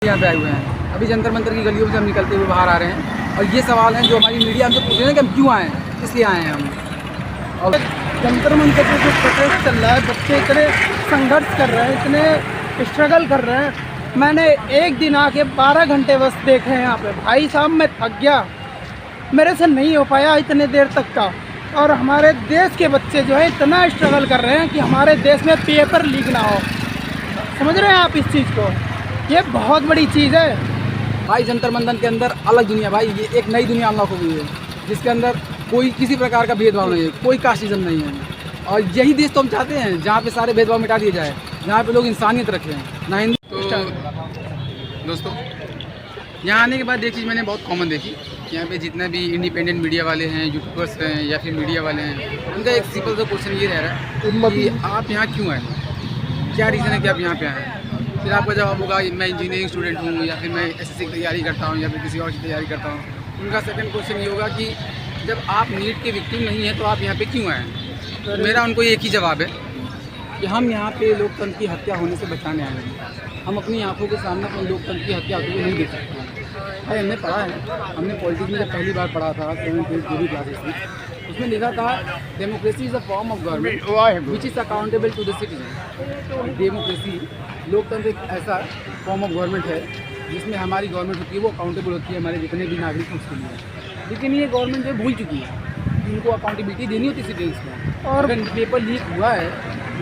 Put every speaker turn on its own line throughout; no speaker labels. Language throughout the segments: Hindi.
यहाँ पे आए हुए हैं। अभी जंतर मंतर की गलियों से हम निकलते हुए बाहर आ रहे हैं और ये सवाल हैं जो हमारी मीडिया हमसे पूछ रहे हैं कि हम क्यों आए हैं, इसलिए आए हैं हम। और
जंतर मंतर पे जो प्रोटेस्ट चल रहा है, बच्चे इतने संघर्ष कर रहे हैं, इतने स्ट्रगल कर रहे हैं। मैंने एक दिन आके 12 घंटे बस देखे हैं यहाँ पे। भाई साहब मैं थक गया, मेरे से नहीं हो पाया इतने देर तक का। और हमारे देश के बच्चे जो है इतना स्ट्रगल कर रहे हैं कि हमारे देश में पेपर लीक ना हो। समझ रहे हैं आप इस चीज़ को? ये बहुत बड़ी चीज़ है
भाई। जंतर मंतर के अंदर अलग दुनिया भाई, ये एक नई दुनिया अनलॉक हो गई है जिसके अंदर कोई किसी प्रकार का भेदभाव नहीं है, कोई कास्टिज्म नहीं है। और यही देश तो हम चाहते हैं जहाँ पे सारे भेदभाव मिटा दिए जाए, जहाँ पे लोग इंसानियत रखें ना हिंदू। तो दोस्तों यहाँ आने के बाद एक चीज़ मैंने बहुत कॉमन देखी, यहाँ पे जितने भी इंडिपेंडेंट मीडिया वाले हैं, यूट्यूबर्स हैं या फिर मीडिया वाले हैं, उनका एक सिंपल सा क्वेश्चन ये रह रहा है कि आप यहाँ क्यों आए, क्या रीज़न है कि आप यहाँ पे आए हैं। फिर आपका जवाब होगा मैं इंजीनियरिंग स्टूडेंट हूँ, या फिर मैं एसएससी की तैयारी करता हूँ, या फिर किसी और की तैयारी करता हूँ। उनका सेकंड क्वेश्चन ये होगा कि जब आप नीट के विक्टिम नहीं हैं तो आप यहाँ पे क्यों आए हैं। तो मेरा उनको एक ही जवाब है कि हम यहाँ पे लोकतंत्र की हत्या होने से बचाने आए हैं। हम अपनी आंखों के सामने अपने लोकतंत्र की हत्या होते हुए नहीं देख सकते हैं। भाई हमने पढ़ा है, हमने पॉलिटिक्स में जब पहली बार पढ़ा था 7th 8th जो भी क्लासेस में, उसमें लिखा था democracy is a form of government which is accountable to the citizen. Democracy, लोकतंत्र एक ऐसा फॉर्म ऑफ गवर्नमेंट है जिसमें हमारी गवर्नमेंट होती है, वो अकाउंटेबल होती है हमारे जितने भी नागरिक हैं उसके लिए। लेकिन ये गवर्नमेंट जो भूल चुकी है कि उनको अकाउंटेबिलिटी देनी होती सिटीजन्स को। और अगर पेपर लीक हुआ है,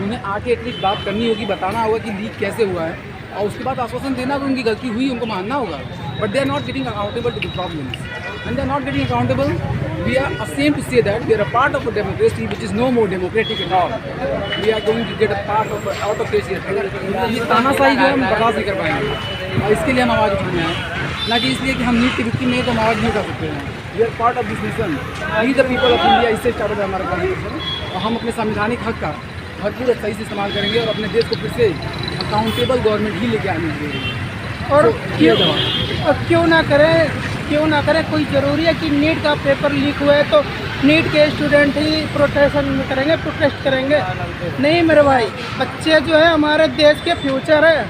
उन्हें आके एटलीस्ट बात करनी होगी, बताना होगा कि लीक कैसे हुआ है, और उसके बाद आश्वासन देना कि उनकी गलती हुई, उनको मानना होगा। But they are not getting accountable to the problems, and they are not getting accountable. We are ashamed to say that we are a part of a democracy which is no more democratic at all. We are going to get a part of autocracy. ये तानाशाही जो है हम बर्दाश्त नहीं कर पाएंगे, और इसके लिए हम आवाज़ उठाने आए, ना कि इसलिए कि हम नीट की विक्टिम नहीं तो हम आवाज़ नहीं उठा सकते हैं। We are part of this nation, we the people of India. इससे स्टार्ट होगा हमारा कॉन्स्टिट्यूशन, और हम अपने संवैधानिक हक का भरपूर सही से इस्तेमाल करेंगे और अपने देश को फिर से अकाउंटेबल गवर्नमेंट ही लेके आने चाहिए।
और क्यों ना करें, कोई ज़रूरी है कि नीट का पेपर लीक हुआ है तो नीट के स्टूडेंट ही प्रोटेस्ट करेंगे? नहीं मेरे भाई, बच्चे जो है हमारे देश के फ्यूचर है।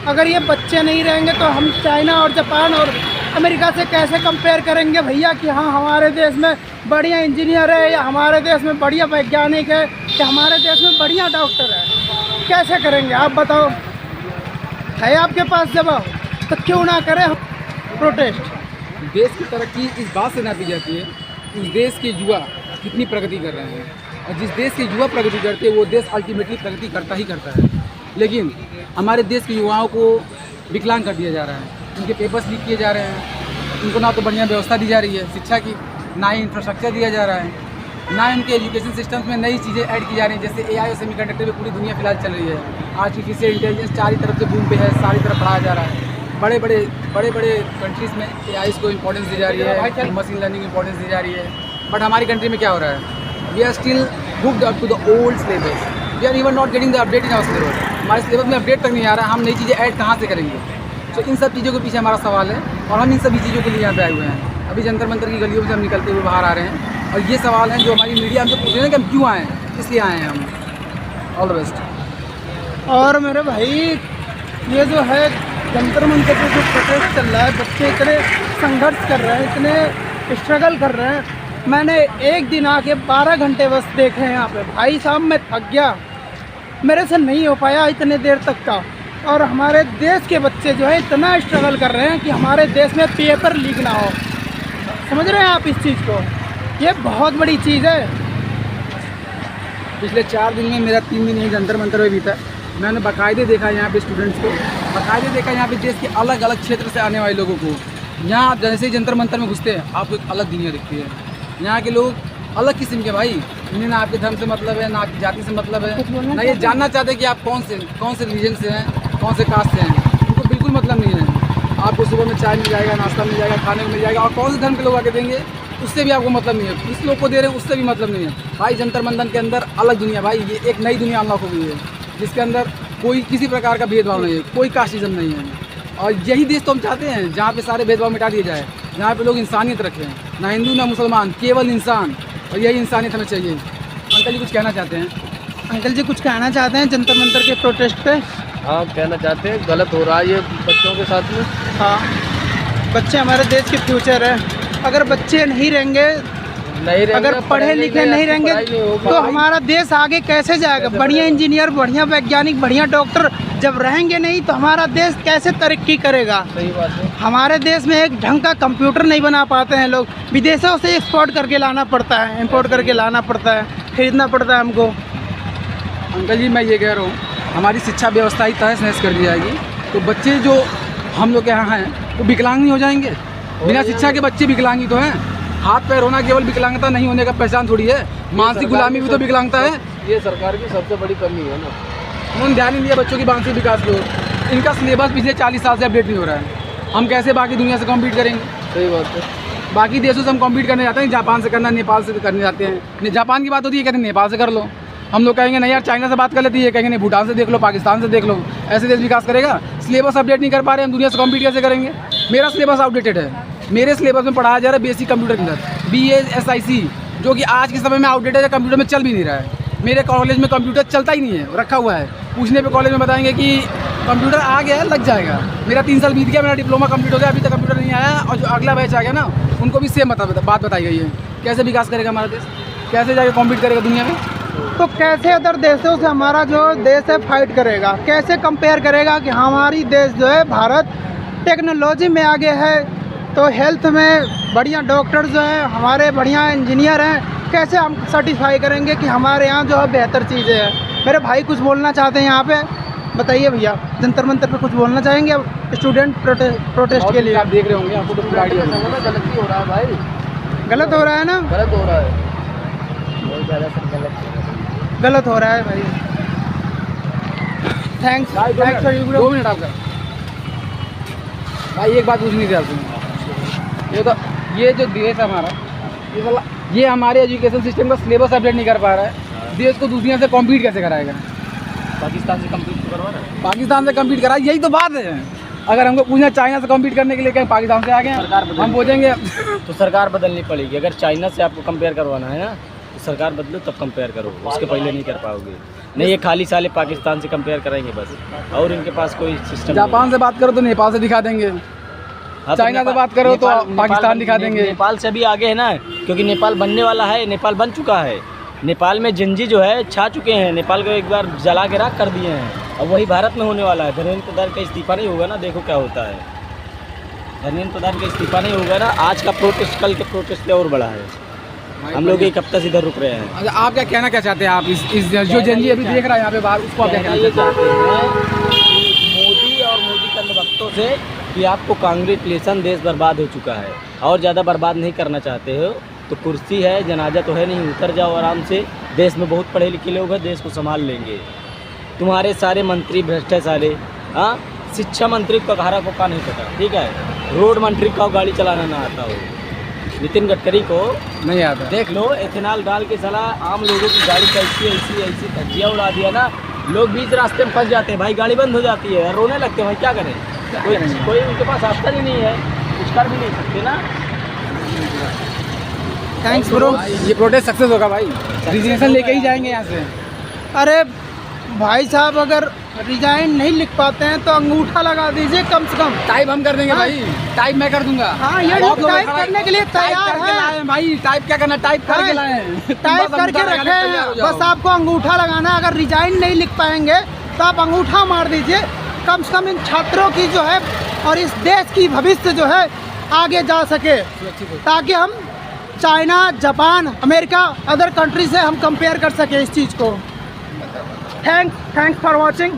अगर ये बच्चे नहीं रहेंगे तो हम चाइना और जापान और अमेरिका से कैसे कंपेयर करेंगे भैया कि हाँ हमारे देश में बढ़िया इंजीनियर है, या हमारे देश में बढ़िया वैज्ञानिक है, या हमारे देश में बढ़िया डॉक्टर है? कैसे करेंगे आप बताओ? है आपके पास जवाब? तो क्यों ना करें प्रोटेस्ट।
देश की तरक्की इस बात से नापी जाती है कि उस देश के युवा कितनी प्रगति कर रहे हैं, और जिस देश के युवा प्रगति करते हैं वो देश अल्टीमेटली प्रगति करता ही करता है। लेकिन हमारे देश के युवाओं को विकलांग कर दिया जा रहा है, उनके पेपर्स लीक किए जा रहे हैं, उनको ना तो बढ़िया व्यवस्था दी जा रही है शिक्षा की, ना ही इंफ्रास्ट्रक्चर दिया जा रहा है, ना उनके एजुकेशन सिस्टम्स में नई चीज़ें ऐड की जा रही हैं। जैसे AI और सेमीकंडक्टर में पूरी दुनिया फिलहाल चल रही है। आर्टिफिशियल इंटेलिजेंस चारों तरफ से बूम पे है, सारी तरफ पढ़ाया जा रहा है। बड़े बड़े कंट्रीज़ में AI को इंपॉर्टेंस दी जा रही है, मशीन लर्निंग इंपॉर्टेंस दी जा रही है। बट हमारी कंट्री में क्या हो रहा है? We are still hooked up to the old syllabus, we are even not getting the update in our syllabus. हमारे सिलेबस में अपडेट तक नहीं आ रहा है, हम नई चीज़ें ऐड कहाँ से करेंगे? तो इन सब चीज़ों के पीछे हमारा सवाल है, और हम इन सभी चीज़ों के लिए यहाँ पे आए हुए हैं। अभी जंतर मंतर की गलियों से हम निकलते हुए बाहर आ रहे हैं और ये सवाल हैं जो हमारी मीडिया हमसे पूछ रहे हैं कि हम क्यों आए हैं, इसलिए आए हैं हम। All the best.
और मेरे भाई ये जो है जंतर मंतर पे जो प्रोटेस्ट चल रहा है, बच्चे इतने संघर्ष कर रहे हैं, इतने स्ट्रगल कर रहे हैं। मैंने एक दिन आके 12 घंटे बस देखे हैं यहाँ पे। भाई साहब मैं थक गया, मेरे से नहीं हो पाया इतने देर तक का। और हमारे देश के बच्चे जो है इतना स्ट्रगल कर रहे हैं कि हमारे देश में पेपर लीक ना हो। समझ रहे हैं आप इस चीज़ को? ये बहुत बड़ी चीज़ है।
पिछले 4 दिन में मेरा 3 दिन यही जंतर मंतर में बीता। मैंने बाकायदे देखा यहाँ पे स्टूडेंट्स को, बाकायदे देखा यहाँ पे देश के अलग अलग क्षेत्र से आने वाले लोगों को। यहाँ जैसे ही जंतर मंतर में घुसते हैं आपको एक अलग दुनिया दिखती है। यहाँ के लोग अलग किस्म के भाई, इन्हें ना आपके धर्म से मतलब है, ना आपकी जाति से मतलब है, ना ये जानना चाहते कि आप कौन से रिलीजन से हैं, कौन से कास्ट से हैं। उनको बिल्कुल मतलब नहीं है। आपको सुबह में चाय मिल जाएगा, नाश्ता मिल जाएगा, खाने को मिल जाएगा, और कौन से धर्म के लोग आके देंगे उससे भी आपको मतलब नहीं है। इस लोग को दे रहे हैं उससे भी मतलब नहीं है। भाई जंतर मंतर के अंदर अलग दुनिया भाई, ये एक नई दुनिया अनलॉक हो गई है जिसके अंदर कोई किसी प्रकार का भेदभाव नहीं है, कोई कास्टिज्म नहीं है। और यही देश तो हम चाहते हैं जहाँ पे सारे भेदभाव मिटा दिए जाए, जहाँ पे लोग इंसानियत रखें, ना हिंदू ना मुसलमान, केवल इंसान, और यही इंसानियत हमें चाहिए। अंकल जी कुछ कहना चाहते हैं?
अंकल जी कुछ कहना चाहते हैं जंतर मंतर के प्रोटेस्ट पे?
हाँ कहना चाहते हैं गलत हो रहा है ये बच्चों के साथ में।
हाँ, बच्चे हमारे देश के फ्यूचर है। अगर बच्चे नहीं रहेंगे, अगर पढ़े लिखे नहीं रहेंगे तो हमारा देश आगे कैसे जाएगा? बढ़िया इंजीनियर, बढ़िया वैज्ञानिक, बढ़िया डॉक्टर जब रहेंगे नहीं तो हमारा देश कैसे तरक्की करेगा?
सही बात है।
हमारे देश में एक ढंग का कंप्यूटर नहीं बना पाते हैं लोग, विदेशों से एक्सपोर्ट करके लाना पड़ता है, इंपोर्ट करके लाना पड़ता है, खरीदना पड़ता है हमको।
अंकल जी मैं ये कह रहा हूँ, हमारी शिक्षा व्यवस्था ही तहस नहस कर दी जाएगी तो बच्चे जो हम लोग के यहाँ हैं वो विकलांग नहीं हो जाएंगे? बिना शिक्षा के बच्चे विकलांग ही तो हैं। हाथ पैर होना केवल विकलांगता नहीं होने का पहचान थोड़ी है, मानसिक गुलामी भी तो विकलांगता है।
ये सरकार की सबसे बड़ी कमी है ना,
उन्होंने ध्यान नहीं दिया बच्चों की मानसिक विकास को। इनका सिलेबस पिछले 40 साल से अपडेट नहीं हो रहा है। हम कैसे बाकी दुनिया से कॉम्पीट करेंगे?
सही बात है।
बाकी देशों से हम कॉम्पीट करने जाते हैं, जापान से करना, नेपाल से करने जाते हैं। जापान की बात होती है, कहते हैं नेपाल से कर लो। हम लोग कहेंगे नहीं यार चाइना से बात कर लेती है, कहेंगे नहीं भूटान से देख लो, पाकिस्तान से देख लो। ऐसे देश विकास करेगा? सिलेबस अपडेट नहीं कर पा रहे हम, दुनिया से कॉम्पीट कैसे करेंगे? मेरा सिलेबस आउटडेटेड है। मेरे सिलेबस में पढ़ाया जा रहा है बेसिक कंप्यूटर के अंदर BASIC, जो कि आज के समय में आउटडेटेड है, कंप्यूटर में चल भी नहीं रहा है। मेरे कॉलेज में कंप्यूटर चलता ही नहीं है, रखा हुआ है। पूछने पे कॉलेज में बताएंगे कि कंप्यूटर आ गया है, लग जाएगा। मेरा 3 साल बीत गया, मेरा डिप्लोमा कंप्लीट हो गया, अभी तक कंप्यूटर नहीं आया। और जो अगला बैच आ गया ना, उनको भी सेम बात बताई गई है। कैसे विकास करेगा हमारा देश? कैसे जाके कॉम्पीट करेगा दुनिया में?
तो कैसे अदर देशों से हमारा जो देश है फाइट करेगा? कैसे कंपेयर करेगा कि हमारी देश जो है भारत टेक्नोलॉजी में आगे है, तो हेल्थ में बढ़िया डॉक्टर जो हैं, हमारे बढ़िया इंजीनियर हैं, कैसे हम सर्टिफाई करेंगे कि हमारे यहाँ जो है बेहतर चीज़ें हैं? मेरे भाई कुछ बोलना चाहते हैं यहाँ पे, बताइए भैया। जंतर मंतर पे कुछ बोलना चाहेंगे अब स्टूडेंट प्रोटेस्ट के लिए?
आप देख रहे होंगे, आपको तो पूरा आइडिया होगा।
गलत ही हो रहा है भाई,
गलत हो रहा है ना?
गलत हो रहा है, बहुत ज़्यादा गलत
गलत हो रहा है भाई। Thanks for you.
2 मिनट आपका भाई, एक बात पूछनी थी आपसे। ये जो देश है हमारा, ये हमारे एजुकेशन सिस्टम का सिलेबस अपडेट नहीं कर पा रहा है। देश को दुनिया से कॉम्पीट कैसे कराएगा?
पाकिस्तान से कम्पीट करवा रहा है।
पाकिस्तान से कम्पीट करा, यही तो बात है। अगर हमको पूछना चाइना से कम्पीट करने के लिए कहीं पाकिस्तान से आ गए, हम पूछेंगे
तो सरकार बदलनी पड़ेगी। अगर चाइना से आपको कंपेयर करवाना है ना, तो सरकार बदलो तब कंपेयर करो, उसके पहले नहीं कर पाओगे। नहीं ये खाली साले पाकिस्तान से कंपेयर करेंगे बस, और इनके पास कोई सिस्टम।
जापान से बात करो तो नेपाल से दिखा देंगे, चाइना से बात करो तो पाकिस्तान दिखा देंगे।
नेपाल से भी आगे है ना, क्योंकि नेपाल बनने वाला है, नेपाल बन चुका है। नेपाल में जंजी जो है छा चुके हैं, नेपाल को एक बार जला के राख कर दिए हैं। और वही भारत में होने वाला है। धर्मेंद्र प्रधान का इस्तीफा नहीं होगा ना, देखो क्या होता है। धर्मेंद्र प्रधान का इस्तीफा नहीं होगा ना, आज का प्रोटेस्ट कल के प्रोटेस्ट से और बड़ा है। हम लोग एक हफ्ते से इधर रुक रहे हैं।
अच्छा, आप क्या कहना क्या चाहते हैं? आप इस जो जंजी अभी देख रहा है यहाँ पे बाहर, उसको आप क्या कहना
चाहते हैं? मोदी और मोदी के भक्तों से कि आपको कांग्रेचुलेसन, देश बर्बाद हो चुका है और ज़्यादा बर्बाद नहीं करना चाहते हो तो कुर्सी है, जनाजा तो है नहीं, उतर जाओ आराम से। देश में बहुत पढ़े लिखे लोग हैं, देश को संभाल लेंगे। तुम्हारे सारे मंत्री भ्रष्ट है सारे। हाँ, शिक्षा मंत्री को घारा को का नहीं पता, ठीक है। रोड मंत्री को गाड़ी चलाना ना आता हो, नितिन गडकरी को
नहीं आता।
देख लो, एथेनॉल डाल के साला आम लोगों की गाड़ी कैसी ऐसी धज्जिया उड़ा दिया ना, लोग बीच रास्ते में फंस जाते हैं भाई, गाड़ी बंद हो जाती है, रोने लगते हैं भाई, क्या करें? कोई उनके पास रास्ता ही नहीं है, कुछ कर भी नहीं सकते ना।
Thanks bro.
ये प्रोटेस्ट सक्सेस होगा भाई, रिजिग्नेशन लेके ही जाएंगे यहाँ से।
अरे भाई साहब, अगर रिजाइन नहीं लिख पाते हैं तो अंगूठा लगा दीजिए कम से कम।
टाइप हम कर देंगे भाई, टाइप मैं कर दूंगा।
हाँ, ये लोग टाइप करने के लिए तैयार हैं
भाई। टाइप क्या करना, टाइप करके लाए हैं,
टाइप करके रखे हैं, बस आपको अंगूठा लगाना। अगर रिजाइन नहीं लिख पाएंगे तो आप अंगूठा मार दीजिए, कम से कम इन छात्रों की जो है और इस देश की भविष्य जो है आगे जा सके, ताकि हम China, Japan, America, other country से हम कंपेयर कर सके इस चीज़ को। Thanks for watching.